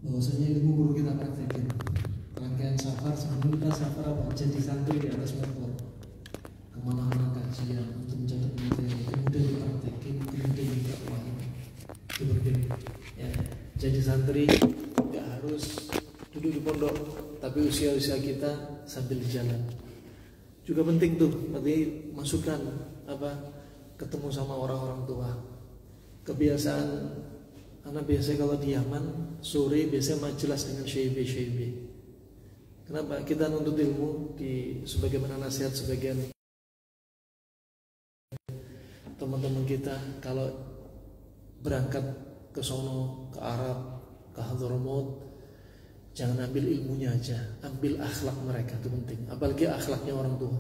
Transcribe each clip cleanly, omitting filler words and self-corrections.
bahwasanya ilmu perlu kita praktekin. Rangkaian safar sebelum kita safar apa? Jadi santri di atas motor, kemana-mana kajian untuk mencatat materi, kemudian dipraktekin, kemudian didakwahin. Itu begini. Ya, jadi santri nggak harus duduk di pondok, tapi usia-usia kita sambil di jalan. Juga penting tuh, nanti masukan apa? Ketemu sama orang-orang tua. Kebiasaan anak biasanya kalau di Yaman sore biasanya majelis dengan syaibi. Kenapa? Kita nuntut ilmu di sebagaimana nasihat sebagian teman-teman kita, kalau berangkat ke sono, ke Arab, ke Hadramaut, jangan ambil ilmunya aja, ambil akhlak mereka, itu penting. Apalagi akhlaknya orang tua.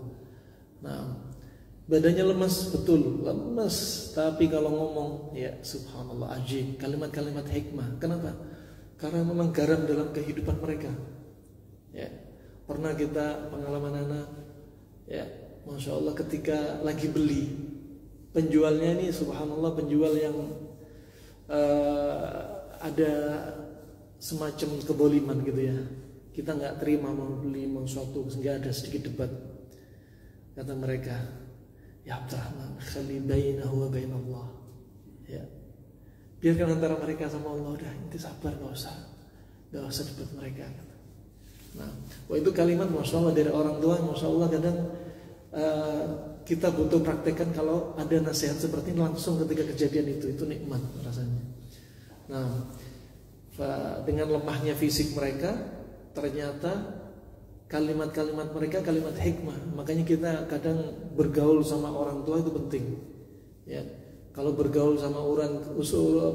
Nah, badannya lemas, betul, lemas. Tapi kalau ngomong, ya subhanallah, ajib, kalimat-kalimat hikmah. Kenapa? Karena memang garam dalam kehidupan mereka. Ya, pernah kita pengalaman anak, ya, masya Allah, ketika lagi beli, penjualnya ini subhanallah penjual yang ada semacam keboliman gitu ya. Kita nggak terima mau beli mau suatu, sehingga ada sedikit debat. Kata mereka, ya Abdurrahman, khali bainahu wa bainallah. Ya, biarkan antara mereka sama Allah, udah, inti sabar, nggak usah debat mereka. Nah, itu kalimat masya Allah dari orang tua, masya Allah. Kadang kita butuh praktekkan. Kalau ada nasihat seperti ini langsung ketika kejadian itu nikmat rasanya. Nah, dengan lemahnya fisik mereka, ternyata kalimat-kalimat mereka kalimat hikmah. Makanya kita kadang bergaul sama orang tua itu penting. Ya, kalau bergaul sama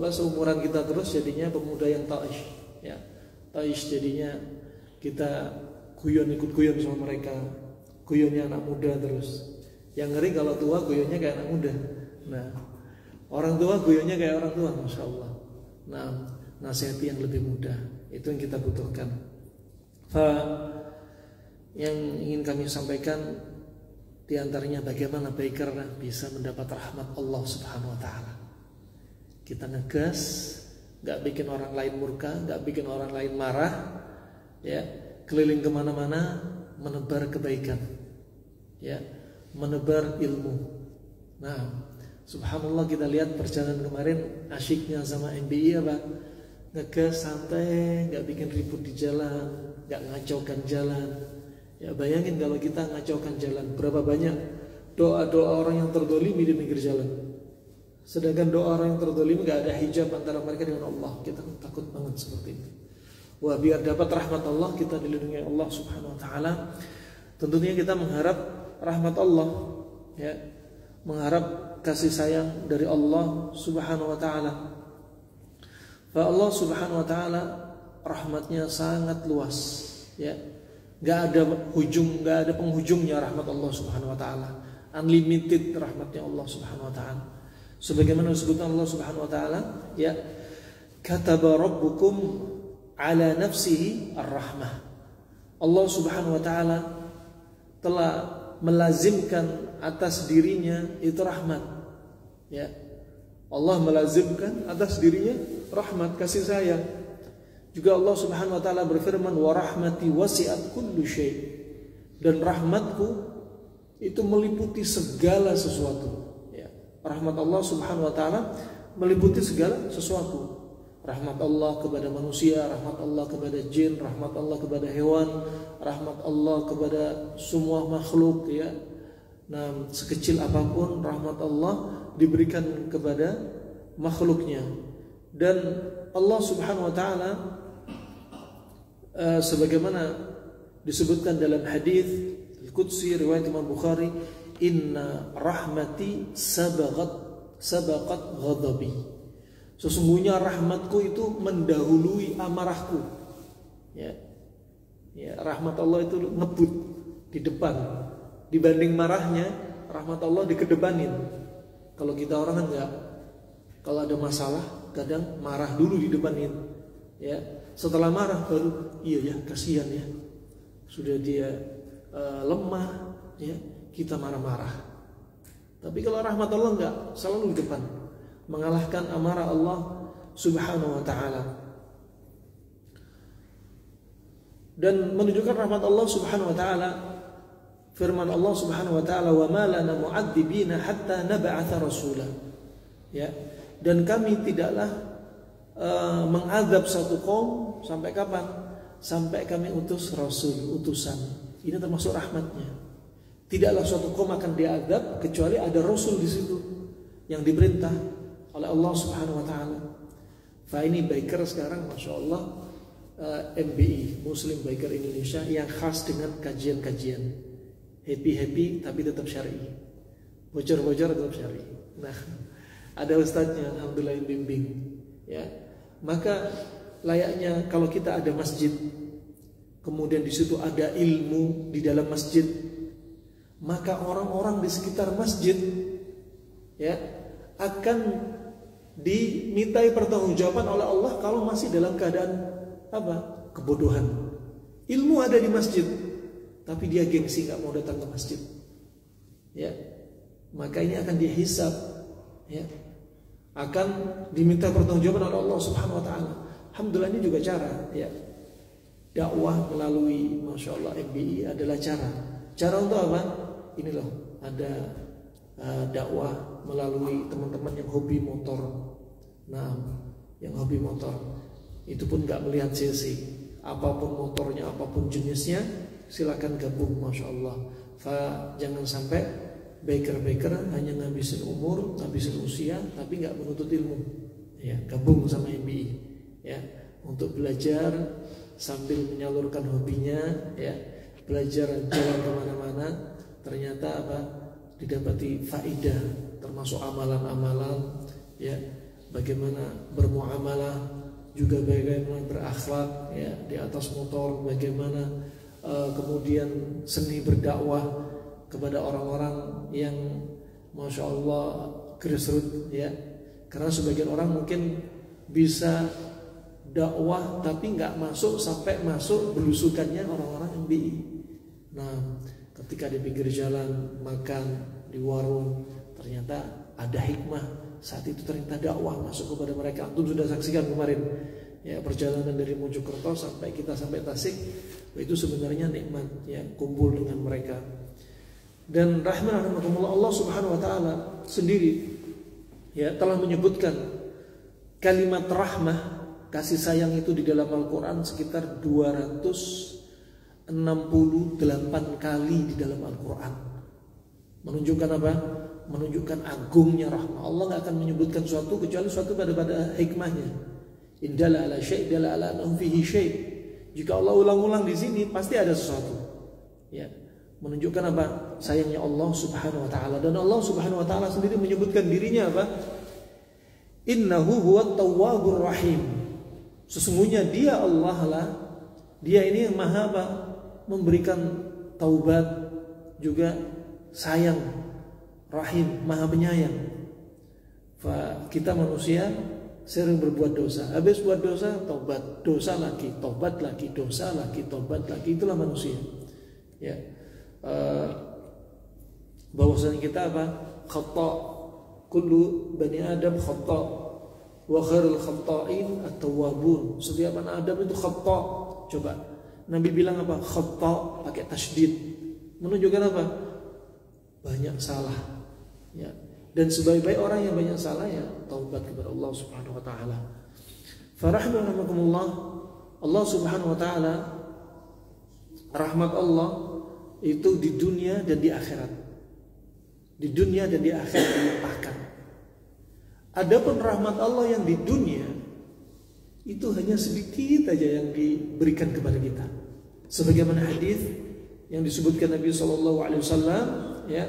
seumuran kita terus jadinya pemuda yang taish. Ya, taish jadinya kita ikut guyon sama mereka. Guyonnya anak muda terus. Yang ngeri kalau tua guyonnya kayak anak muda. Nah, orang tua guyonnya kayak orang tua, masya Allah. Nah, nasihati yang lebih mudah, itu yang kita butuhkan. Yang ingin kami sampaikan diantaranya bagaimana biker bisa mendapat rahmat Allah Subhanahu Wa Taala. Kita ngegas, nggak bikin orang lain murka, nggak bikin orang lain marah, ya, keliling kemana-mana menebar kebaikan, ya, menebar ilmu. Nah, subhanallah, kita lihat perjalanan kemarin asyiknya sama MBI apa? Ngegas santai, nggak bikin ribut di jalan, nggak ngacaukan jalan. Ya, bayangin kalau kita ngacaukan jalan, berapa banyak doa-doa orang yang terdolimi di pinggir jalan. Sedangkan doa orang yang terdolimi nggak ada hijab antara mereka dengan Allah. Kita takut banget seperti itu. Wah, biar dapat rahmat Allah, kita dilindungi Allah Subhanahu Wa Taala. Tentunya kita mengharap rahmat Allah, ya, mengharap kasih sayang dari Allah Subhanahu Wa Taala. Allah Subhanahu Wa Taala rahmatnya sangat luas, ya, nggak ada ujung, nggak ada penghujungnya rahmat Allah Subhanahu Wa Taala. Unlimited rahmatnya Allah Subhanahu Wa Taala. Sebagaimana disebutkan Allah Subhanahu Wa Taala, ya, kataba rabbukum ala nafsihi ar-rahmah. Allah Subhanahu Wa Taala telah melazimkan atas dirinya itu rahmat, ya. Allah melazimkan atas dirinya rahmat, kasih sayang. Juga Allah Subhanahu Wa Taala berfirman, wa rahmati wasi'at kullu syai', dan rahmatku itu meliputi segala sesuatu, ya. Rahmat Allah Subhanahu Wa Taala meliputi segala sesuatu. Rahmat Allah kepada manusia, rahmat Allah kepada jin, rahmat Allah kepada hewan, rahmat Allah kepada semua makhluk, ya. Nah, sekecil apapun rahmat Allah diberikan kepada makhluknya. Dan Allah Subhanahu Wa Taala sebagaimana disebutkan dalam hadis Al-Qudsi riwayat Imam Bukhari, inna rahmati sabaqat ghadabi. Sesungguhnya rahmatku itu mendahului amarahku. Ya. Ya, rahmat Allah itu ngebut di depan. Dibanding marahnya, rahmat Allah dikedepanin. Kalau kita orang kan enggak. Kalau ada masalah, kadang marah dulu di depanin. Ya, setelah marah baru, iya ya, kasihan ya. Sudah dia lemah, ya, kita marah-marah. Tapi kalau rahmat Allah enggak, selalu di depan. Mengalahkan amarah Allah Subhanahu Wa Taala. Dan menunjukkan rahmat Allah Subhanahu wa taala, firman Allah Subhanahu wa taala, "Wa ma lana mu'adzibina hatta nab'atha rasula." Ya, dan kami tidaklah mengadab satu kaum sampai kapan? Sampai kami utus rasul, utusan. Ini termasuk rahmatnya. Tidaklah suatu kaum akan diadab kecuali ada rasul di situ yang diperintah oleh Allah Subhanahu wa taala. Ini biker sekarang Masya Allah, MBI, Muslim Biker Indonesia, yang khas dengan kajian-kajian happy tapi tetap syar'i, bocor-bocor tetap syar'i. Nah, ada ustadznya alhamdulillah yang bimbing, ya. Maka layaknya kalau kita ada masjid, kemudian di situ ada ilmu di dalam masjid, maka orang-orang di sekitar masjid, ya, akan dimintai pertanggungjawaban oleh Allah kalau masih dalam keadaan apa? Kebodohan. Ilmu ada di masjid, tapi dia gengsi nggak mau datang ke masjid, ya. Maka ini akan dihisab, ya, akan diminta pertanggungjawaban oleh Allah Subhanahu wa taala. Alhamdulillah ini juga cara, ya. Dakwah melalui Masya Allah MBI adalah cara untuk apa? Ini loh, ada dakwah melalui teman-teman yang hobi motor. Nah, yang hobi motor itu pun nggak melihat CC, apapun motornya, apapun jenisnya, silakan gabung, Masya Allah. Jangan sampai baker hanya ngabisin umur, ngabisin usia, tapi nggak menuntut ilmu. Ya, gabung sama MBI, ya, untuk belajar sambil menyalurkan hobinya, ya, belajar jalan kemana-mana. Ternyata apa? Didapati faidah, termasuk amalan-amalan, ya, bagaimana bermuamalah, juga bagaimana berakhlak, ya, di atas motor, bagaimana kemudian seni berdakwah kepada orang-orang yang Masya Allah grassroots, ya. Karena sebagian orang mungkin bisa dakwah tapi nggak sampai masuk belusukannya orang-orang MBI. Nah, ketika di pinggir jalan makan di warung, ternyata ada hikmah. Saat itu ternyata dakwah masuk kepada mereka. Antum sudah saksikan kemarin, ya, perjalanan dari Mojokerto sampai Tasik, itu sebenarnya nikmat, ya, kumpul dengan mereka. Dan rahmatullah Allah Subhanahu wa taala sendiri, ya, telah menyebutkan kalimat rahmah, kasih sayang itu di dalam Al-Qur'an sekitar 268 kali di dalam Al-Qur'an. Menunjukkan apa? Menunjukkan agungnya rahmah. Allah nggak akan menyebutkan suatu kecuali suatu pada hikmahnya. Indala ala syai' dala ala annahu fihi syai'. Jika Allah ulang-ulang di sini pasti ada sesuatu, ya, menunjukkan apa? Sayangnya Allah Subhanahu wa taala. Dan Allah Subhanahu wa taala sendiri menyebutkan dirinya apa? Innahu huwat tawwabur rahim. Sesungguhnya dia Allah lah, dia ini yang maha apa? Memberikan taubat, juga sayang, rahim, maha penyayang. Kita manusia sering berbuat dosa, habis buat dosa tobat, dosa lagi, tobat lagi, dosa lagi, tobat lagi. Itulah manusia, ya. Bahwasanya kita apa? Khata, kullu bani Adam khata, wa khairul khata'in at-tawwabun. Setiap anak Adam itu khata. Coba Nabi bilang apa? Khata pakai tasydid, menunjukkan apa? Banyak salah, ya. Dan sebaik-baik orang yang banyak salah, ya, taubat kepada Allah Subhanahu wa taala. Farahmanakumullah, Allah Subhanahu wa taala, rahmat Allah itu di dunia dan di akhirat. Di dunia dan di akhirat dilimpahkan. Adapun rahmat Allah yang di dunia itu hanya sedikit aja yang diberikan kepada kita. Sebagaimana hadis yang disebutkan Nabi sallallahu alaihi wasallam, ya,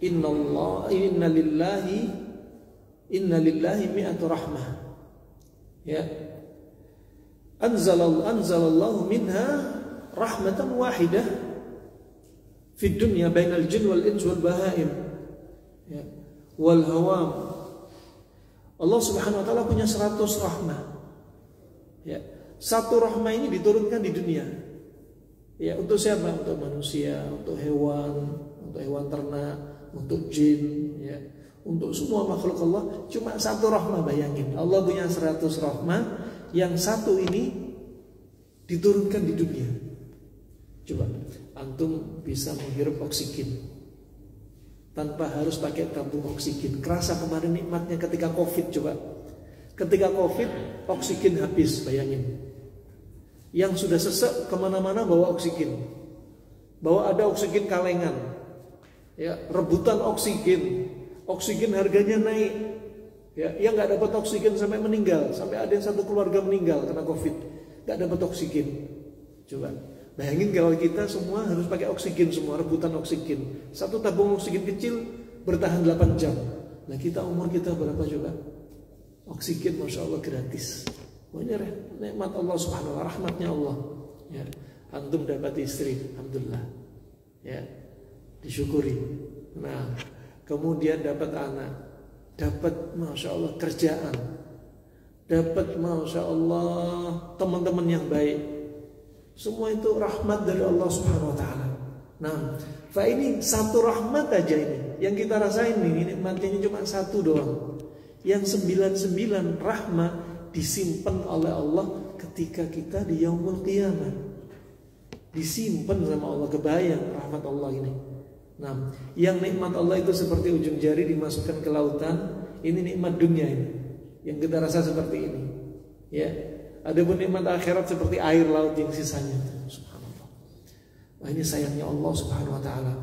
inna lillahi mi'atu rahmah, ya, anzalallahu minha rahmatan wahidah fid dunya bainal jin wal ins wal bahaim, ya, wal hawam. Allah Subhanahu wa taala punya 100 rahmah, ya. Satu rahmah ini diturunkan di dunia, ya, untuk siapa? Untuk manusia, untuk hewan ternak, untuk jin, ya, untuk semua makhluk Allah. Cuma satu rahmah, bayangin. Allah punya 100 rahmah, yang satu ini diturunkan di dunia. Coba antum bisa menghirup oksigen tanpa harus pakai tabung oksigen. Kerasa kemarin nikmatnya ketika Covid. Coba ketika Covid oksigen habis, bayangin. Yang sudah sesek kemana-mana bawa oksigen, bawa ada oksigen kalengan, ya, rebutan oksigen. Oksigen harganya naik, ya, yang nggak dapat oksigen sampai meninggal, sampai ada yang satu keluarga meninggal karena Covid, nggak dapat oksigen. Coba bayangin kalau kita semua harus pakai oksigen, semua rebutan oksigen. Satu tabung oksigen kecil bertahan 8 jam. Nah kita umur kita berapa coba? Oksigen Masya Allah gratis. Ini nikmat Allah subhanahu wa ta'ala, rahmatnya Allah, ya. Antum dapat istri, alhamdulillah, ya, disyukuri. Nah kemudian dapat anak, dapat Masya Allah kerjaan, dapat Masya Allah teman-teman yang baik. Semua itu rahmat dari Allah subhanahu wa ta'ala. Nah ini satu rahmat aja ini yang kita rasain ini, nikmatnya ini cuma satu doang. Yang 99 rahmat disimpan oleh Allah ketika kita di yaumul qiyamah. Disimpan sama Allah, kebayang rahmat Allah ini. Nah, yang nikmat Allah itu seperti ujung jari dimasukkan ke lautan. Ini nikmat dunia ini yang kita rasa seperti ini, ya. Adapun nikmat akhirat seperti air laut yang sisanya. Subhanallah. Wah, ini sayangnya Allah subhanahu wa ta'ala.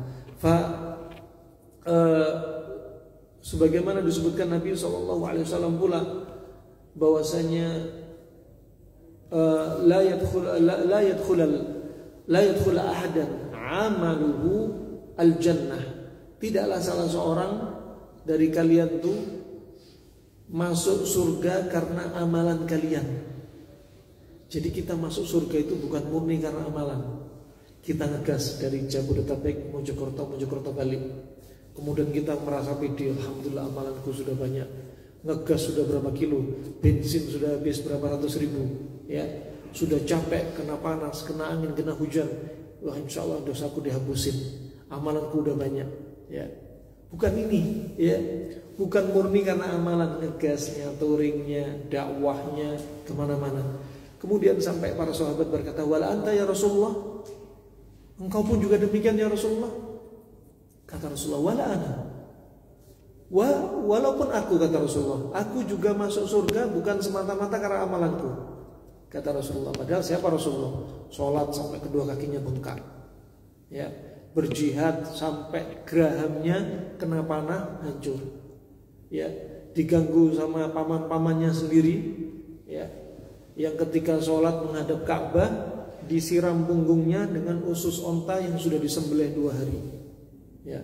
Sebagaimana disebutkan Nabi SAW pula bahwasanya la yadkhul ahadan amaluhu al-jannah. Tidaklah salah seorang dari kalian tuh masuk surga karena amalan kalian. Jadi kita masuk surga itu bukan murni karena amalan. Kita ngegas dari Jabodetabek Mojokerto balik. Kemudian kita merasa pede, alhamdulillah amalanku sudah banyak. Ngegas sudah berapa kilo, bensin sudah habis berapa ratus ribu, ya, sudah capek, kena panas, kena angin, kena hujan. Wah insya Allah dosaku dihapusin, amalanku udah banyak, ya. Bukan ini, ya, bukan murni karena amalan, ngegasnya, touringnya, dakwahnya kemana-mana. Kemudian sampai para sahabat berkata, wala anta ya Rasulullah, engkau pun juga demikian ya Rasulullah. Kata Rasulullah, wala ana. Walaupun aku, kata Rasulullah, aku juga masuk surga bukan semata-mata karena amalanku. Kata Rasulullah, padahal siapa Rasulullah? Sholat sampai kedua kakinya bengkak, ya, berjihad sampai gerahamnya kena panah hancur, ya, diganggu sama paman-pamannya sendiri, ya, yang ketika sholat menghadap Ka'bah disiram punggungnya dengan usus onta yang sudah disembelih 2 hari, ya.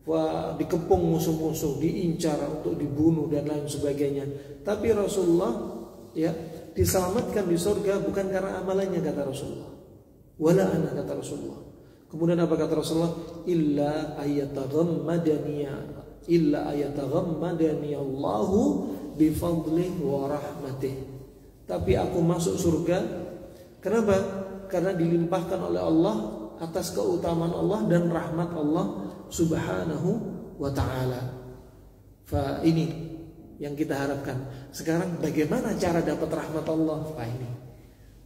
Wah, dikepung musuh-musuh, diincar untuk dibunuh dan lain sebagainya. Tapi Rasulullah, ya, diselamatkan di surga bukan karena amalannya, kata Rasulullah. Wala ana, kata Rasulullah. Kemudian apa kata Rasulullah? Illa ayataghammadani Allahu bifadlihi wa rahmatih. Tapi aku masuk surga. Kenapa? Karena dilimpahkan oleh Allah atas keutamaan Allah dan rahmat Allah subhanahu wa ta'ala. Ini yang kita harapkan. Sekarang bagaimana cara dapat rahmat Allah? Ini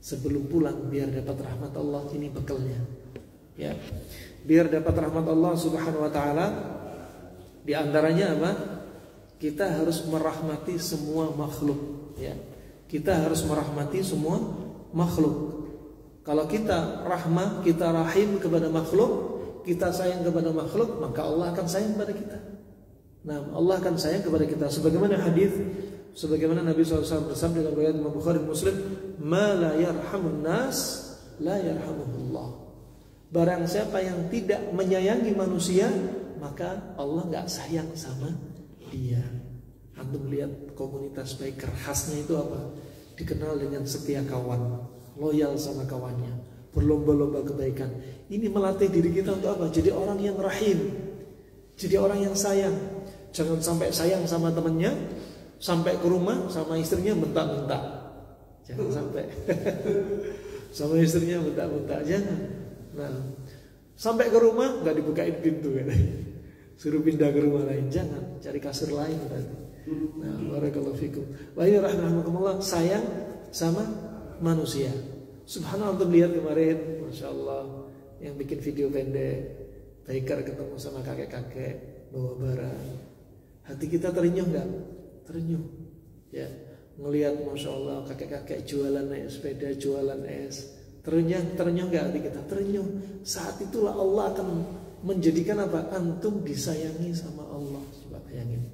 sebelum pulang biar dapat rahmat Allah, ini bekalnya, ya. Biar dapat rahmat Allah subhanahu wa ta'ala, di antaranya apa? Kita harus merahmati semua makhluk, ya. Kita harus merahmati semua makhluk. Kalau kita rahmah, kita rahim kepada makhluk, kita sayang kepada makhluk, maka Allah akan sayang kepada kita. Nah, Allah akan sayang kepada kita. Sebagaimana hadis, sebagaimana Nabi SAW bersabda dalam riwayat Imam Bukhari Muslim, "Ma la yarhamun nas, la yarhamuhullah." Barang siapa yang tidak menyayangi manusia, maka Allah nggak sayang sama dia. Antum lihat komunitas biker khasnya itu apa? Dikenal dengan setia kawan, loyal sama kawannya, berlomba-lomba kebaikan. Ini melatih diri kita untuk apa? Jadi orang yang rahim, jadi orang yang sayang. Jangan sampai sayang sama temennya, sampai ke rumah sama istrinya bentak-bentak. Jangan sampai sama istrinya bentak-bentak, jangan. Nah, sampai ke rumah nggak dibukain pintu, suruh pindah ke rumah lain, jangan, cari kasur lain berarti. Nah, barakallahu fikum. Wa ini rahmatullah, sayang sama manusia. Subhanallah, untuk lihat kemarin, masya Allah, yang bikin video pendek, biker ketemu sama kakek-kakek bawa barang, hati kita terenyuh nggak? Terenyuh, ya. Ngelihat masya Allah kakek-kakek jualan naik sepeda, jualan es, terenyuh nggak hati kita? Terenyuh. Saat itulah Allah akan menjadikan apa? Antum disayangi sama Allah. Coba bayangin.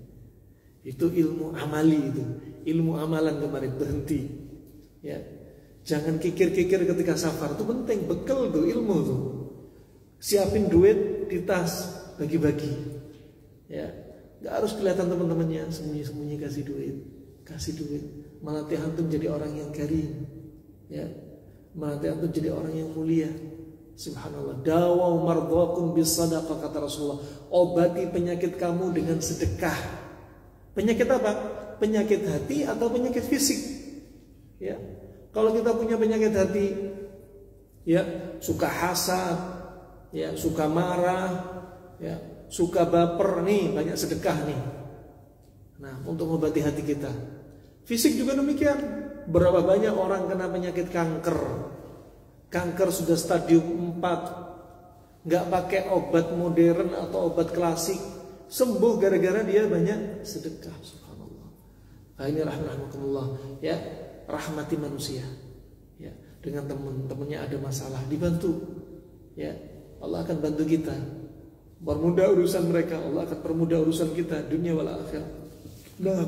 Itu ilmu amali, itu ilmu amalan kemarin berhenti, ya. Jangan kikir-kikir ketika safar, itu penting, bekal tuh ilmu tuh. Siapin duit di tas, bagi-bagi, ya. Gak harus kelihatan teman-temannya, sembunyi-sembunyi kasih duit, melatih antum jadi orang yang karim, ya. Melatih antum jadi orang yang mulia. Subhanallah. Dawaw mardhakum bisadaqah, kata Rasulullah. Obati penyakit kamu dengan sedekah. Penyakit apa? Penyakit hati atau penyakit fisik, ya. Kalau kita punya penyakit hati, ya, suka hasad, ya, suka marah, ya, suka baper, nih banyak sedekah nih. Nah, untuk mengobati hati kita. Fisik juga demikian. Berapa banyak orang kena penyakit kanker? Kanker sudah stadium 4, nggak pakai obat modern atau obat klasik, sembuh gara-gara dia banyak sedekah. Subhanallah. Nah, ini rahmatullah, ya. Rahmati manusia, ya. Dengan teman-temannya ada masalah, dibantu, ya. Allah akan bantu kita, permudah urusan mereka. Allah akan permudah urusan kita dunia wal akhirat. Nah,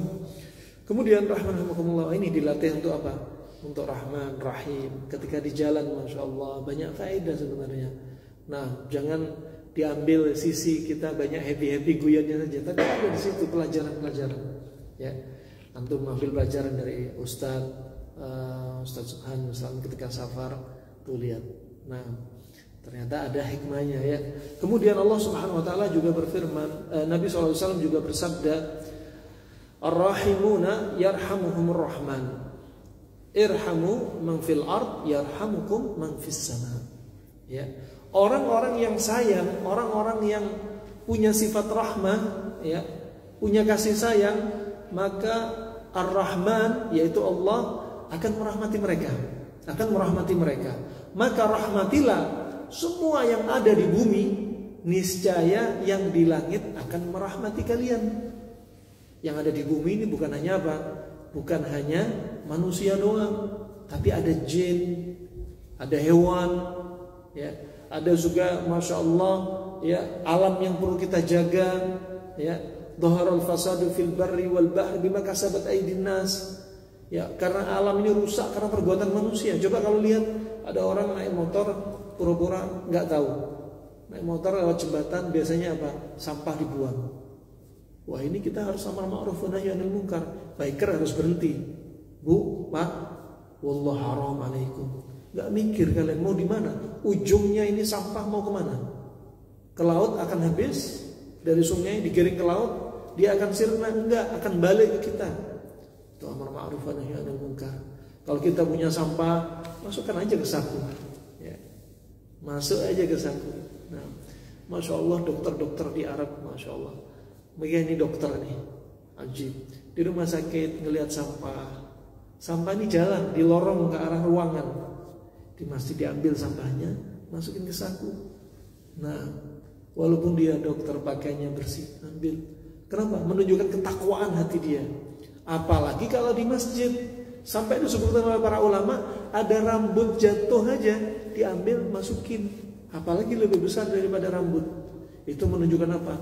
kemudian rahmatullah ini dilatih untuk apa? Untuk Rahman Rahim. Ketika di jalan, masya Allah, banyak faedah sebenarnya. Nah, jangan diambil sisi kita banyak happy guyannya saja, tapi ada di situ pelajaran-pelajaran, ya. Antum ambil pelajaran dari Ustadz Subhan misalnya ketika safar, tuh lihat. Nah, ternyata ada hikmahnya, ya. Kemudian Allah Subhanahu wa taala juga berfirman, Nabi SAW juga bersabda, Ar-rahimuna yarhamuhumur rahman. Irhamu man fil ard yarhamukum man fis sama. Ya. Orang-orang yang sayang, orang-orang yang punya sifat rahmah, ya, punya kasih sayang, maka Ar-Rahman, yaitu Allah, akan merahmati mereka, Maka rahmatilah semua yang ada di bumi, niscaya yang di langit akan merahmati kalian. Yang ada di bumi ini bukan hanya apa? Bukan hanya manusia doang, tapi ada jin, ada hewan, ya, ada juga masya Allah, ya, alam yang perlu kita jaga, ya. Dhaharal fasadu fil barri wal bahri bima kasabat aydin nas. Ya, karena alam ini rusak karena perbuatan manusia. Coba kalau lihat ada orang naik motor pura-pura nggak tahu. Naik motor lewat jembatan biasanya apa? Sampah dibuang. Wah, ini kita harus amar ma'ruf wa nahi anil munkar. Biker harus berhenti. Bu, Pak, wallahu haram alaikum. Nggak mikir kalian mau di mana? Ujungnya ini sampah mau kemana? Ke laut akan habis. Dari sungai digiring ke laut, dia akan sirna? Enggak, akan balik ke kita. Itu amar ma'ruf wa nahi anil munkar. Kalau kita punya sampah, masukkan aja ke saku, ya. Masuk aja ke saku. Nah, masya Allah, dokter-dokter di Arab, masya Allah, begini dokter nih, ajib. Di rumah sakit ngelihat sampah ini jalan di lorong ke arah ruangan, di masjid diambil sampahnya, masukin ke saku. Nah, walaupun dia dokter pakainya bersih, ambil. Kenapa? Menunjukkan ketakwaan hati dia. Apalagi kalau di masjid, sampai disebutkan oleh para ulama, ada rambut jatuh aja diambil masukin. Apalagi lebih besar daripada rambut. Itu menunjukkan apa?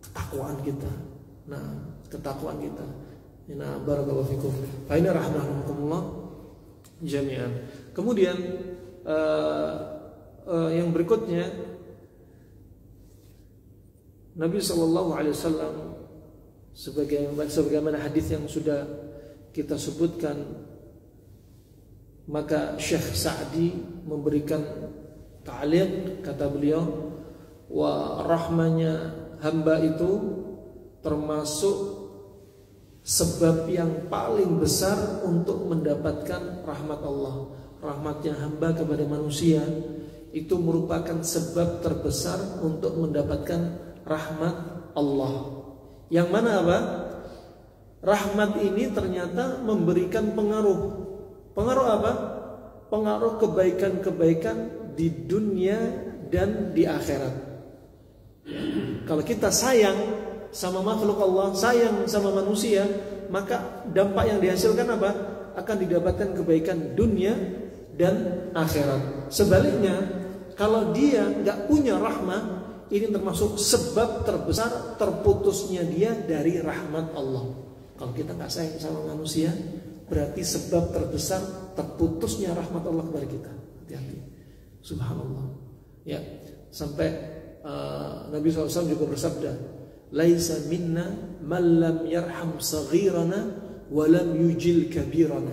Ketakwaan kita. Nah, ketakwaan kita. Nah, barakallahu fikum. Fa inna rahmanakumullah jami'an. Kemudian yang berikutnya, Nabi SAW sebagaimana hadis yang sudah kita sebutkan, maka Syekh Sa'di memberikan ta'liq, kata beliau, wa rahmanya hamba itu termasuk sebab yang paling besar untuk mendapatkan rahmat Allah. Rahmatnya hamba kepada manusia itu merupakan sebab terbesar untuk mendapatkan rahmat Allah. Yang mana apa? Rahmat ini ternyata memberikan pengaruh. Pengaruh apa? Pengaruh kebaikan-kebaikan di dunia dan di akhirat. Kalau kita sayang sama makhluk Allah, sayang sama manusia, maka dampak yang dihasilkan apa? Akan didapatkan kebaikan dunia dan akhirat. Sebaliknya, kalau dia nggak punya rahmah, ini termasuk sebab terbesar terputusnya dia dari rahmat Allah. Kalau kita nggak sayang sama manusia, berarti sebab terbesar terputusnya rahmat Allah kepada kita. Hati-hati. Subhanallah. Ya, sampai Nabi SAW juga bersabda, "Laisa minna man lam yarham saghirana wa lam yujil kabirana."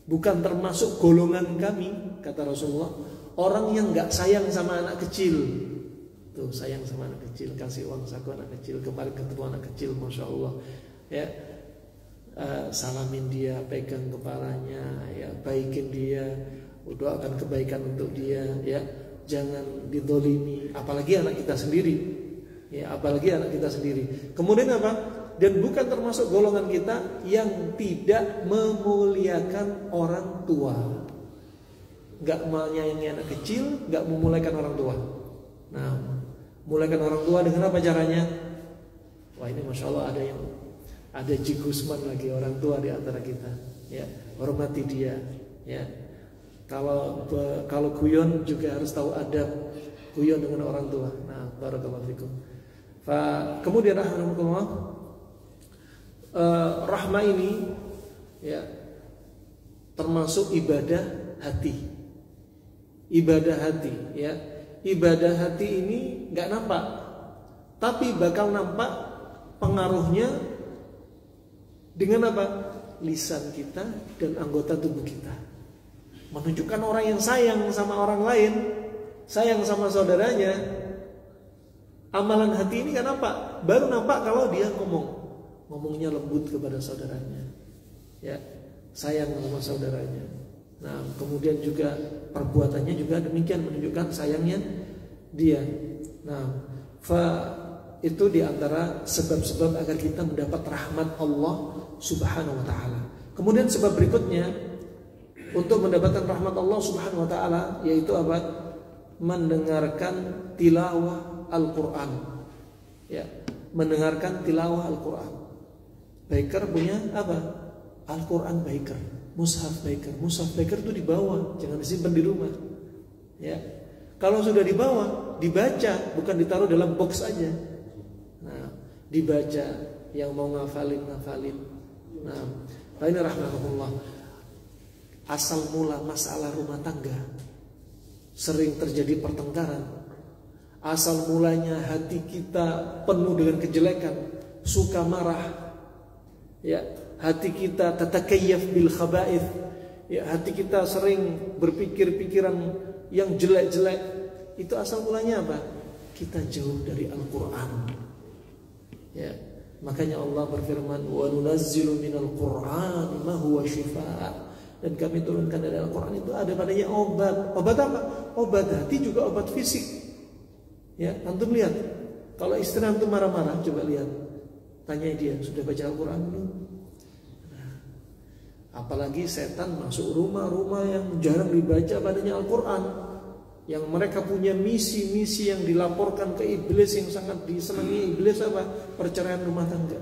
Bukan termasuk golongan kami, kata Rasulullah, orang yang nggak sayang sama anak kecil. Tuh, sayang sama anak kecil, kasih uang saku anak kecil, kemarin ketemu anak kecil, masya Allah, ya, salamin dia, pegang kepalanya, ya, baikin dia, doakan kebaikan untuk dia, ya, jangan didolimi, apalagi anak kita sendiri, ya, apalagi anak kita sendiri. Kemudian apa? Dan bukan termasuk golongan kita yang tidak memuliakan orang tua, nggak menyayangi anak kecil, nggak memuliakan orang tua. Nah, muliakan orang tua dengan apa caranya? Wah, ini masya Allah ada Jigusman lagi orang tua di antara kita. Ya, hormati dia. Ya, kalau guyon juga harus tahu adab guyon dengan orang tua. Nah, barakallahu fikum. Kemudian rahmah ini, ya, termasuk ibadah hati. Ibadah hati, ya. Ibadah hati ini nggak nampak, tapi bakal nampak pengaruhnya dengan apa? Lisan kita dan anggota tubuh kita. Menunjukkan orang yang sayang sama orang lain, sayang sama saudaranya. Amalan hati ini nggak nampak, baru nampak kalau dia ngomongnya lembut kepada saudaranya, ya, sayang sama saudaranya. Nah, kemudian juga perbuatannya juga demikian, menunjukkan sayangnya dia. Nah, itu diantara sebab-sebab agar kita mendapat rahmat Allah Subhanahu Wa Taala. Kemudian sebab berikutnya untuk mendapatkan rahmat Allah Subhanahu Wa Taala yaitu apa? Mendengarkan tilawah Al-Quran. Ya, mendengarkan tilawah Al-Quran. Baker punya apa? Al-Quran Baker, Mushaf Baker. Mushaf Baker itu dibawa, jangan disimpan di rumah. Ya, kalau sudah dibawa, dibaca, bukan ditaruh dalam box aja. Nah, dibaca, yang mau ngafalin. Nah, ini rahmatullah. Asal mula masalah rumah tangga sering terjadi pertengkaran. Asal mulanya hati kita penuh dengan kejelekan, suka marah. Ya, hati kita tatakayyaf bil khaba'ith. Ya, hati kita sering berpikir pikiran yang jelek-jelek. Itu asal mulanya apa? Kita jauh dari Al-Quran. Ya, makanya Allah berfirman, "Wa nunazzilu minal Qur'ani ma huwa shifaa." Dan kami turunkan dari Al-Quran itu ada padanya obat. Obat apa? Obat hati juga obat fisik. Ya, antum lihat. Kalau istri antum marah-marah, coba lihat. Tanya dia, sudah baca Al-Quran belum? Nah, apalagi setan masuk rumah-rumah yang jarang dibaca padanya Al-Quran, yang mereka punya misi-misi yang dilaporkan ke iblis, yang sangat disenangi iblis, apa? Perceraian rumah tangga.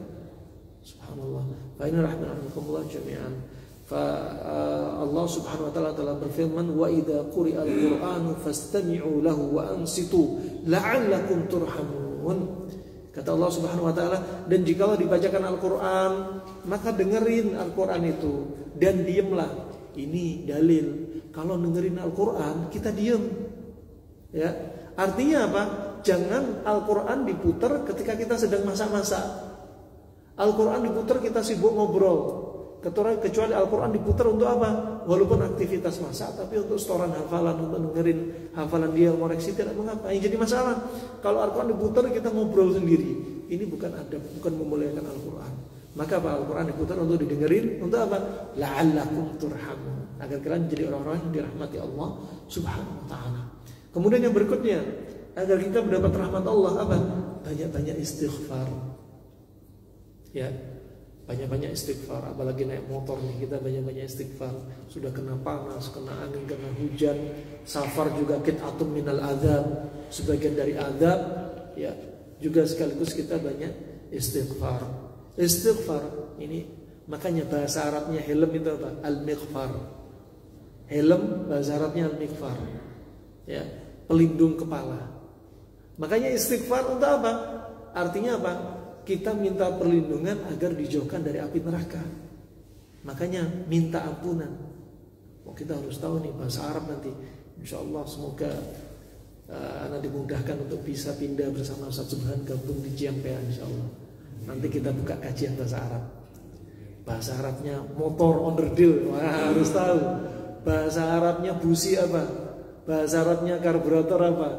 Subhanallah. Fa inna rahmanakumullah jami'an. Allah Subhanahu wa taala telah berfirman, "Wa idza quri'al Qur'anu fastami'u lahu wa ansitu la'allakum turhamun." Kata Allah Subhanahu wa taala, dan jikalau dibacakan Al-Qur'an, maka dengerin Al-Qur'an itu dan diamlah. Ini dalil kalau dengerin Al-Qur'an kita diam. Ya, artinya apa? Jangan Al-Qur'an diputar ketika kita sedang masak-masak. Al-Qur'an diputar kita sibuk ngobrol. Kecuali Al-Quran diputar untuk apa? Walaupun aktivitas masak, tapi untuk setoran hafalan, untuk dengerin hafalan dia, ngoreksi, tidak mengapa. Yang jadi masalah kalau Al-Quran diputar kita ngobrol sendiri, ini bukan adab, bukan memuliakan Al-Quran. Maka apa? Al-Quran diputar untuk didengerin, untuk apa? La'allakum turhamun, agar kalian jadi orang-orang yang dirahmati Allah Subhanahu wa ta'ala. Kemudian yang berikutnya, agar kita mendapat rahmat Allah, apa? Banyak-banyak istighfar. Ya, Banyak-banyak istighfar, apalagi naik motor nih kita banyak-banyak istighfar. Sudah kena panas, kena angin, kena hujan, safar juga qit'atun minal azab, sebagian dari azab, ya. Juga sekaligus kita banyak istighfar. Istighfar ini makanya bahasa Arabnya helm itu apa? Al-mighfar. Helm bahasa Arabnya al-mighfar. Ya, pelindung kepala. Makanya istighfar untuk apa? Artinya apa? Kita minta perlindungan agar dijauhkan dari api neraka. Makanya minta ampunan. Kita harus tahu nih bahasa Arab nanti. Insya Allah semoga anak dimudahkan untuk bisa pindah bersama Ustaz Subhan gabung di JMPA insya Allah. Nanti kita buka kajian bahasa Arab. Bahasa Arabnya motor onderdil, wah harus tahu. Bahasa Arabnya busi apa? Bahasa Arabnya karburator apa?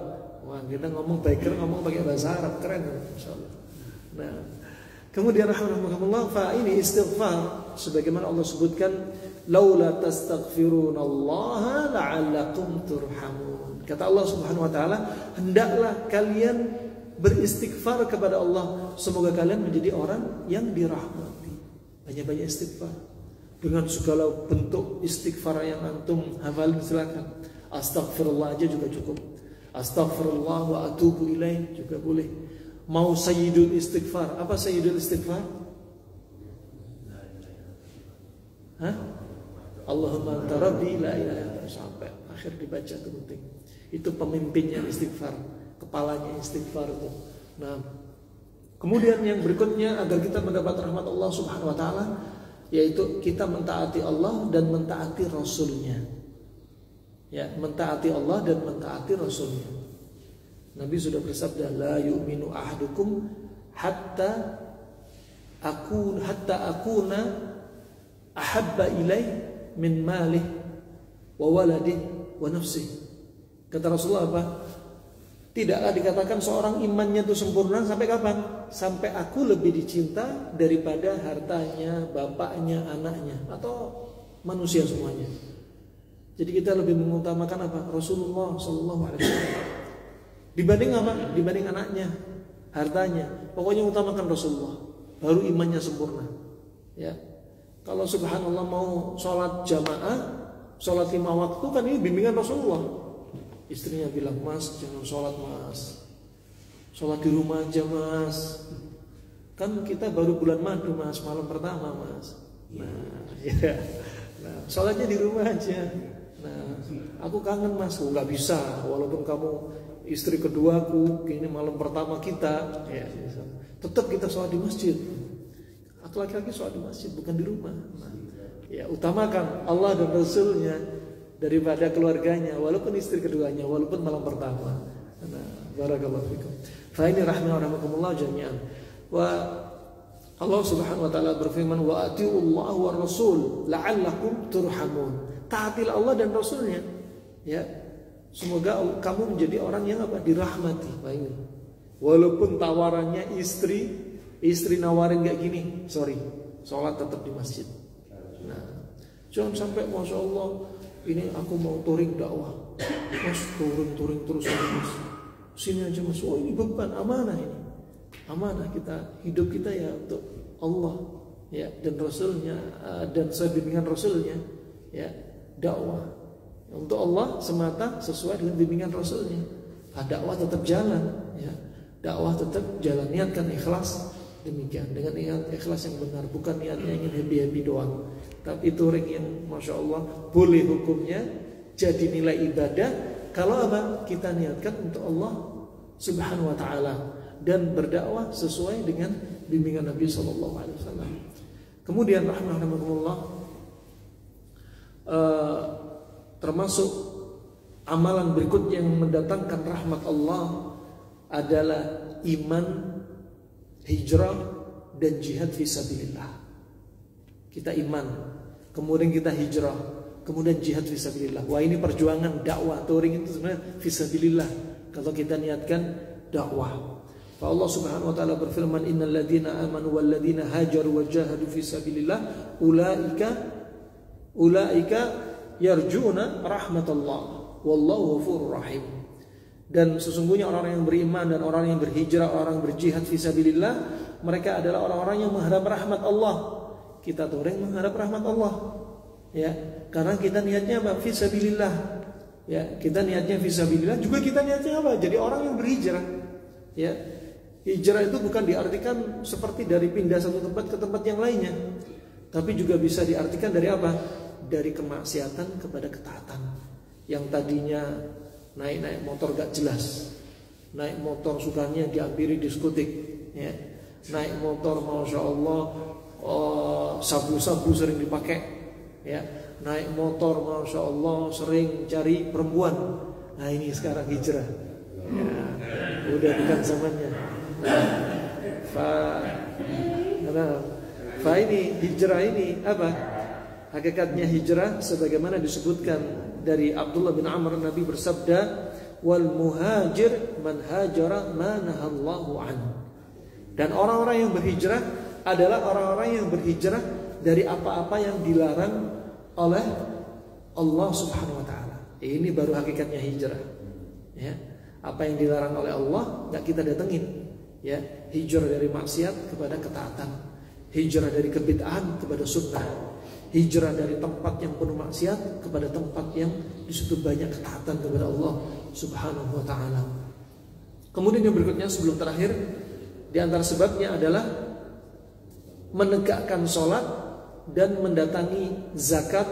Wah kita ngomong biker ngomong pakai bahasa Arab, keren insya Allah. Nah, kemudian rahimahumullah fa ini istighfar sebagaimana Allah sebutkan laula tastaghfirunallaha la'allakum turhamun. Kata Allah Subhanahu wa taala, hendaklah kalian beristighfar kepada Allah semoga kalian menjadi orang yang dirahmati. Banyak-banyak istighfar. Dengan segala bentuk istighfar yang antum hafalin silakan. Astaghfirullah aja juga cukup. Astaghfirullah wa atubu ilaih juga boleh. Mau sayyidul istighfar. Apa sayyidul istighfar? Hah? Allahumma anta rabbi la ilaha illa anta, sampai akhir dibaca itu penting. Itu pemimpinnya istighfar, kepalanya istighfar itu. Nah, kemudian yang berikutnya agar kita mendapat rahmat Allah Subhanahu wa taala yaitu kita mentaati Allah dan mentaati Rasulnya. Ya, mentaati Allah dan mentaati Rasulnya. Nabi sudah bersabda, la yu'minu ahadukum hatta akuna ahabba ilaih min malih wa waladih wa nafsih. Kata Rasulullah apa? Tidaklah dikatakan seorang imannya itu sempurna sampai kapan? Sampai aku lebih dicinta daripada hartanya, bapaknya, anaknya, atau manusia semuanya. Jadi kita lebih mengutamakan apa? Rasulullah Sallallahu Alaihi Wasallam. Dibanding apa? Dibanding anaknya, hartanya. Pokoknya utamakan Rasulullah. Baru imannya sempurna. Ya. Kalau subhanallah mau sholat jamaah, sholat 5 waktu kan ini bimbingan Rasulullah. Istrinya bilang, mas jangan sholat mas, sholat di rumah aja mas. Kan kita baru bulan madu mas, malam pertama mas. Nah, ya. Nah, sholatnya di rumah aja. Nah, aku kangen mas, nggak bisa. Walaupun kamu istri keduaku, ini malam pertama kita, ya, tetap kita sholat di masjid. Atau laki-laki sholat di masjid, bukan di rumah. Nah, ya, utamakan Allah dan Rasulnya daripada keluarganya, walaupun istri keduanya, walaupun malam pertama. Nah, barakallahu fikum. Fa ini rahimahumullah jami'an. Wa Allah Subhanahu wa taala berfirman, wa atiullaha wa rasul la'allakum turhamun. Taatilah Allah dan Rasulnya. Ya. Semoga kamu menjadi orang yang apa? Dirahmati. Walaupun tawarannya istri nawarin kayak gini, sorry, sholat tetap di masjid. Nah, jangan sampai masya Allah ini aku mau touring dakwah, mas touring terus mas, sini aja mas. Oh ini beban, amanah ini, amanah kita, hidup kita ya untuk Allah ya dan Rasulnya dan bimbingan Rasulnya ya, dakwah untuk Allah semata sesuai dengan bimbingan Rasulnya. Dakwah tetap jalan, ya. Dakwah tetap jalan. Niatkan ikhlas demikian dengan niat ikhlas yang benar, bukan niatnya ingin happy doang. Tapi touring yang masya Allah boleh hukumnya jadi nilai ibadah kalau apa? Kita niatkan untuk Allah Subhanahu wa taala dan berdakwah sesuai dengan bimbingan Nabi sallallahu alaihi wasallam. Kemudian rahimahumullah termasuk amalan berikutnya yang mendatangkan rahmat Allah adalah iman, hijrah dan jihad fisabilillah. Kita iman, kemudian kita hijrah, kemudian jihad fisabilillah. Wah ini perjuangan dakwah, touring itu sebenarnya fisabilillah. Kalau kita niatkan dakwah. Fa Allah Subhanahu wa taala berfirman, innal ladzina amanu wal ladzina hajaru wa jahadu fisabilillah ulaika yarjuna rahmatullah wallahu ghafurur rahim. Dan sesungguhnya orang-orang yang beriman dan orang yang berhijrah, orang yang berjihad fisabilillah, mereka adalah orang-orang yang mengharap rahmat Allah. Kita tuh orang mengharap rahmat Allah, ya, karena kita niatnya apa? Fisabilillah, ya, kita niatnya fisabilillah. Juga kita niatnya apa? Jadi orang yang berhijrah, ya. Hijrah itu bukan diartikan seperti dari pindah satu tempat ke tempat yang lainnya, tapi juga bisa diartikan dari apa? Dari kemaksiatan kepada ketaatan. Yang tadinya naik motor gak jelas, naik motor sukanya dihampiri diskotik, ya. Naik motor masya Allah sabu-sabu sering dipakai, ya. Naik motor masya Allah sering cari perempuan. Nah ini sekarang hijrah, ya. Udah bukan zamannya. Ini hijrah ini apa? Hakikatnya hijrah sebagaimana disebutkan dari Abdullah bin Amr, Nabi bersabda, wal muhajir man hajara ma nahallahu an. Dan orang-orang yang berhijrah adalah orang-orang yang berhijrah dari apa-apa yang dilarang oleh Allah Subhanahu wa taala. Ini baru hakikatnya hijrah. Ya. Apa yang dilarang oleh Allah enggak kita datengin. Ya, hijrah dari maksiat kepada ketaatan. Hijrah dari kebid'ahan kepada sunnah. Hijrah dari tempat yang penuh maksiat kepada tempat yang di situ banyak ketaatan kepada Allah Subhanahu wa taala. Kemudian yang berikutnya sebelum terakhir, di antara sebabnya adalah menegakkan sholat dan mendatangi zakat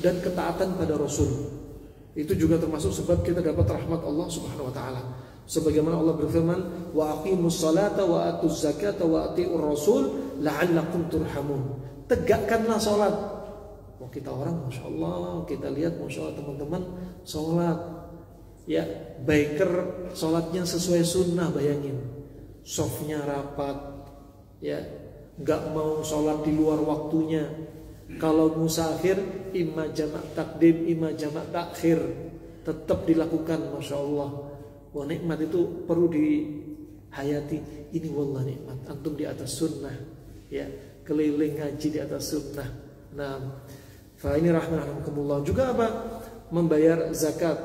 dan ketaatan pada Rasul. Itu juga termasuk sebab kita dapat rahmat Allah Subhanahu wa taala. Sebagaimana Allah berfirman, wa aqimus salata wa atuz zakata wa atiur rasul la'allakum turhamun. Tegakkanlah sholat. Wah, kita orang masya Allah, kita lihat masya Allah teman-teman sholat, ya, biker sholatnya sesuai sunnah. Bayangin, softnya rapat, ya, nggak mau sholat di luar waktunya. Kalau musafir, imma jamak takdim, imma jamak takhir, tetap dilakukan, masya Allah. Wah, nikmat itu perlu dihayati. Ini wallah nikmat. Antum di atas sunnah, ya, keliling ngaji di atas sunnah. Nah, fa ini rahmatullah. Juga apa? Membayar zakat,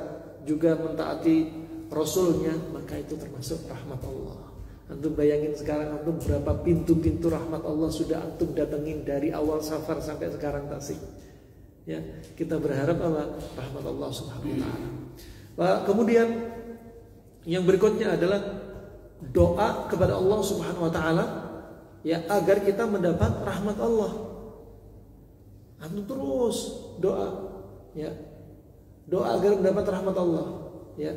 juga mentaati Rasulnya, maka itu termasuk rahmat Allah. Antum bayangin sekarang antum berapa pintu-pintu rahmat Allah sudah antum datengin dari awal safar sampai sekarang tasik. Ya, kita berharap apa? Rahmat Allah Subhanahu wa taala. Kemudian yang berikutnya adalah doa kepada Allah Subhanahu wa taala, ya, agar kita mendapat rahmat Allah. Antum terus doa, ya. Doa agar mendapat rahmat Allah, ya.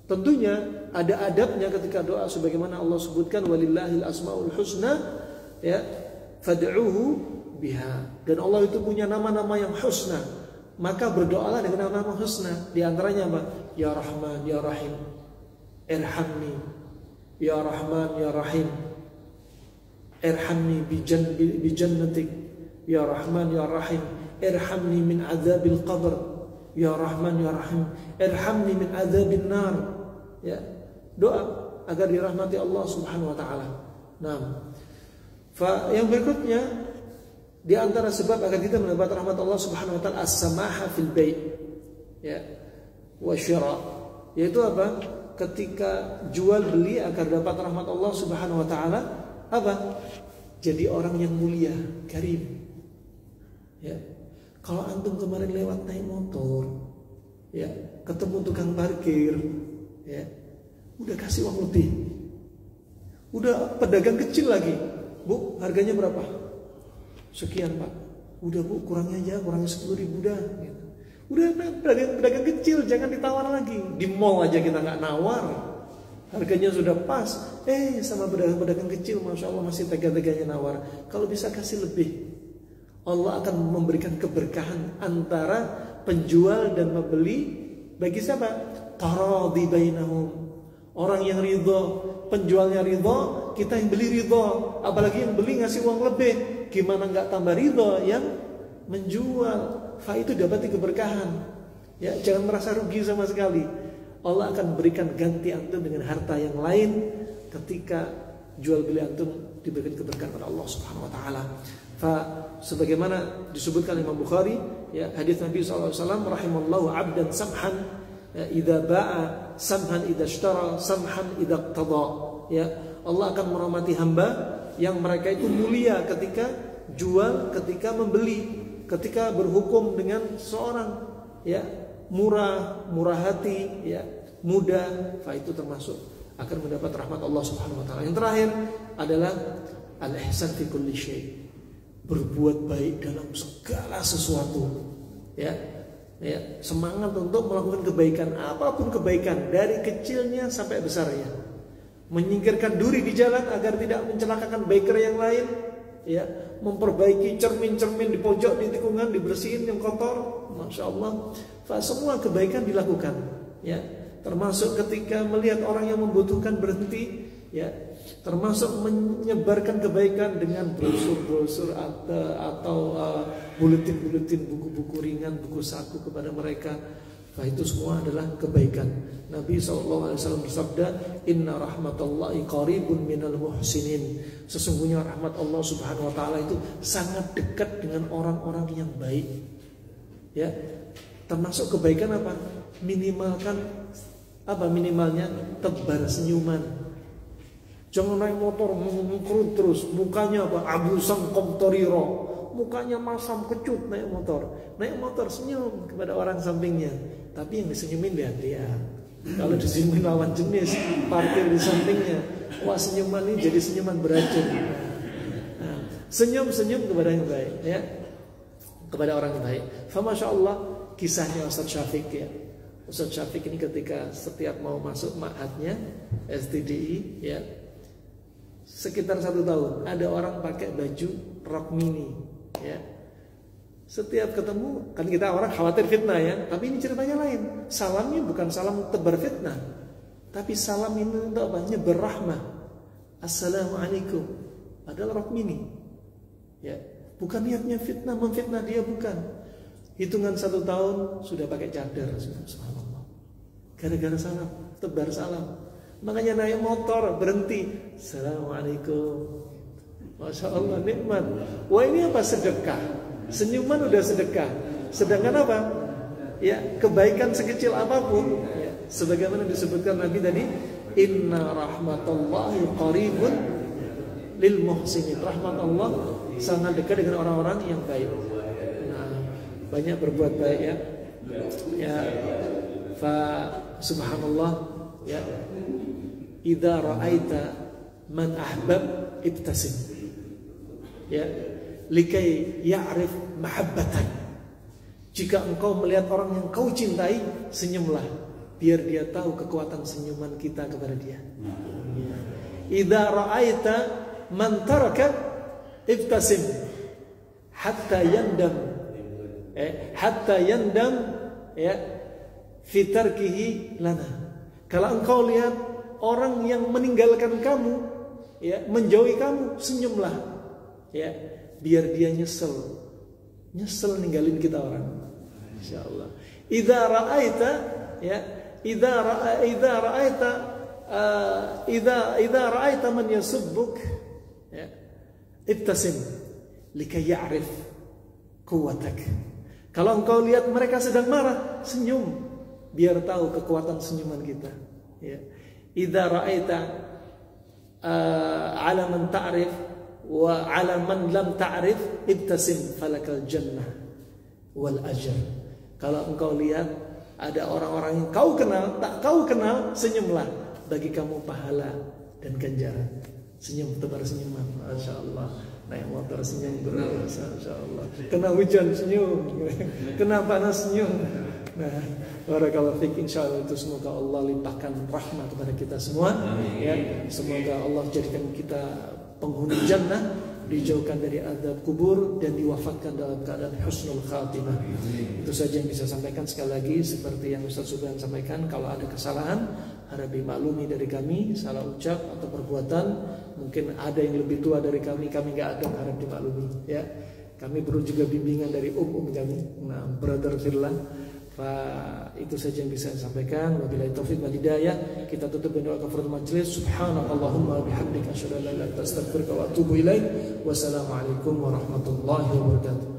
Tentunya ada adabnya ketika doa sebagaimana Allah sebutkan walillahil asmaul husna, ya, fad'uhu biha. Dan Allah itu punya nama-nama yang husna, maka berdoalah dengan nama-nama husna. Di antaranya apa? Ya Rahman, Ya Rahim, irhamni. Ya Rahman, Ya Rahim, irhamni bi jannatik. Ya Rahman, Ya Rahim, irhamni min azabil qabr. Ya Rahman, Ya Rahim, irhamni min azabil nar. Ya, doa agar dirahmati Allah Subhanahu wa taala. Nah, yang berikutnya di antara sebab agar kita mendapat rahmat Allah Subhanahu wa taala as-samaha fil bai', ya, wa syira', yaitu apa? Ketika jual beli agar dapat rahmat Allah Subhanahu wa taala, apa? Jadi orang yang mulia, karim. Ya. Kalau antum kemarin lewat naik motor, ya, ketemu tukang parkir, ya, udah kasih uang lebih. Udah pedagang kecil lagi. Bu, harganya berapa? Sekian, Pak. Udah, Bu, kurangnya aja, kurangnya 10.000 dah, gitu. Udah, pedagang kecil, jangan ditawar lagi. Di mall aja kita nggak nawar, harganya sudah pas. Sama pedagang kecil, masya Allah masih tega-teganya nawar. Kalau bisa kasih lebih, Allah akan memberikan keberkahan antara penjual dan pembeli. Bagi siapa? Taradhi bainahum. Orang yang ridho, penjualnya ridho, kita yang beli ridho. Apalagi yang beli ngasih uang lebih, gimana nggak tambah ridho yang menjual? Itu dapati keberkahan. Ya, jangan merasa rugi sama sekali. Allah akan berikan ganti antum dengan harta yang lain ketika jual beli antum diberikan keberkahan oleh Allah Subhanahu wa taala. Sebagaimana disebutkan Imam Bukhari, ya, hadis Nabi sallallahu alaihi wasallam, rahimallahu 'abdan samhan idza ba'a samhan idza ishtara samhan idza iqtada. Ya, Allah akan merahmati hamba yang mereka itu mulia ketika jual, ketika membeli, ketika berhukum dengan seorang, ya, murah hati, ya, mudah, itu termasuk akan mendapat rahmat Allah Subhanahu wa taala. Yang terakhir adalah al-ihsan fi kulli syai. Berbuat baik dalam segala sesuatu. Ya. Ya, semangat untuk melakukan kebaikan, apapun kebaikan, dari kecilnya sampai besarnya. Menyingkirkan duri di jalan agar tidak mencelakakan biker yang lain, ya, memperbaiki cermin-cermin di pojok di tikungan, dibersihin yang kotor, masya Allah. Semua kebaikan dilakukan, ya, termasuk ketika melihat orang yang membutuhkan berhenti, ya, termasuk menyebarkan kebaikan dengan brosur-brosur atau buletin-buletin, buku-buku ringan, buku saku kepada mereka. Itu semua adalah kebaikan. Nabi SAW bersabda, Inna rahmatallahi qaribun minal muhsinin. Sesungguhnya rahmat Allah Subhanahu wa taala itu sangat dekat dengan orang-orang yang baik. Ya, termasuk kebaikan apa? Minimalnya tebar senyuman. Jangan naik motor mengkerut terus, mukanya apa? Abusan komtoriro, mukanya masam kecut naik motor. Naik motor senyum kepada orang sampingnya, tapi yang disenyumin lihat dia. Kalau disenyumin lawan jenis, parkir di sampingnya, wah senyuman ini jadi senyuman beracun. Nah, senyum-senyum kepada yang baik, ya, kepada orang yang baik. Masya Allah, kisahnya Ustaz Syafiq, ya. Ustaz Syafiq ini ketika setiap mau masuk ma'hadnya STDI, ya, sekitar 1 tahun ada orang pakai baju rok mini, ya. Setiap ketemu, kan kita orang khawatir fitnah, ya, tapi ini ceritanya lain. Salamnya bukan salam tebar fitnah, tapi salam ini untuk apa? Nyebar rahmah. Assalamualaikum. Adalah rok mini, ya, bukan niatnya fitnah, memfitnah dia, bukan. Hitungan 1 tahun sudah pakai cadar, subhanallah. Gara-gara salam, tebar salam. Makanya naik motor berhenti, Assalamualaikum. Masya Allah, nikmat. Wah, ini apa? Sedekah. Senyuman udah sedekah. Sedangkan apa? Ya, kebaikan sekecil apapun, ya, sebagaimana disebutkan Nabi tadi, Inna rahmatallahi qaribun lil muhsinin. Rahmat Allah sangat dekat dengan orang-orang yang baik. Nah, banyak berbuat baik, ya. Ya, subhanallah, ya. Idza ra'aita man ahbab ibtasim, ya, likai ya'rif mahabbatan. Jika engkau melihat orang yang kau cintai, senyumlah, biar dia tahu kekuatan senyuman kita kepada dia. Idza ra'aita man taraka ibtasim hatta yandam, ya, fi tarkihi lana. Kalau engkau lihat orang yang meninggalkan kamu, ya, menjauhi kamu, senyumlah, ya, biar dia nyesel ninggalin kita orang. Insyaallah. Idza ra'aita, ya, idza ra'aita man yasubbuk, ya, ibtasim likay ya'rif quwwatak. Kalau engkau lihat mereka sedang marah, senyum biar tahu kekuatan senyuman kita, ya. Idza ra'aita ala man ta'rif wa ala man lam ta'rif ibtasim falakal jannah wal ajr. Kalau engkau lihat ada orang-orang yang kau kenal, tak kau kenal, senyumlah, bagi kamu pahala dan ganjaran. Senyum, tebar senyuman, masya Allah. Naik motor senyum terus, masya Allah. Kena hujan senyum, kena panas senyum. Nah, barakallahu fiik, insyaallah itu semoga Allah limpahkan rahmat kepada kita semua. Ya, semoga Allah jadikan kita penghuni jannah, dijauhkan dari azab kubur, dan diwafatkan dalam keadaan husnul khatimah. Itu saja yang bisa sampaikan. Sekali lagi seperti yang Ustaz Subhan sampaikan, kalau ada kesalahan harap dimaklumi dari kami, salah ucap atau perbuatan. Mungkin ada yang lebih tua dari kami nggak ada, harap dimaklumi, ya. Kami perlu juga bimbingan dari kami, nah, brother Firlan. Itu saja yang bisa saya sampaikan. Wabillahi taufiq wal hidayah. Kita tutup dengan doa kafaratul majelis. Subhanakallahumma wa bihamdika asyhadu an la ilaha illa anta astaghfiruka wa atubu ilaik. Wassalamualaikum warahmatullahi wabarakatuh.